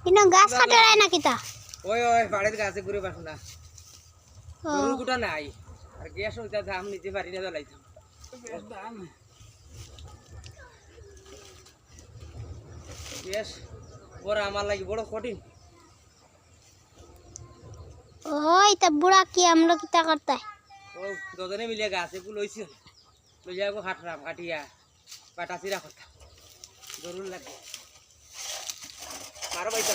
ইনো গাছ কাটে রায় না কিতা ওই ওই বাড়ির গাছে ঘুরে পাস না গরুর কুটা নাই আর গ্যাস ওইটা দাম নিতে পারি না জ্বালাইতাম গ্যাস ওরা আমার লাগি বড় কঠিন ওই তা বুড়া কি আমলো কিতা করতে ও দুজনে মিলে গাছে গুলো লইছিল লইয়া গো হাটরাম কাটিয়া বাটা চিরা কথা গরুর লাগে আরো বাইতে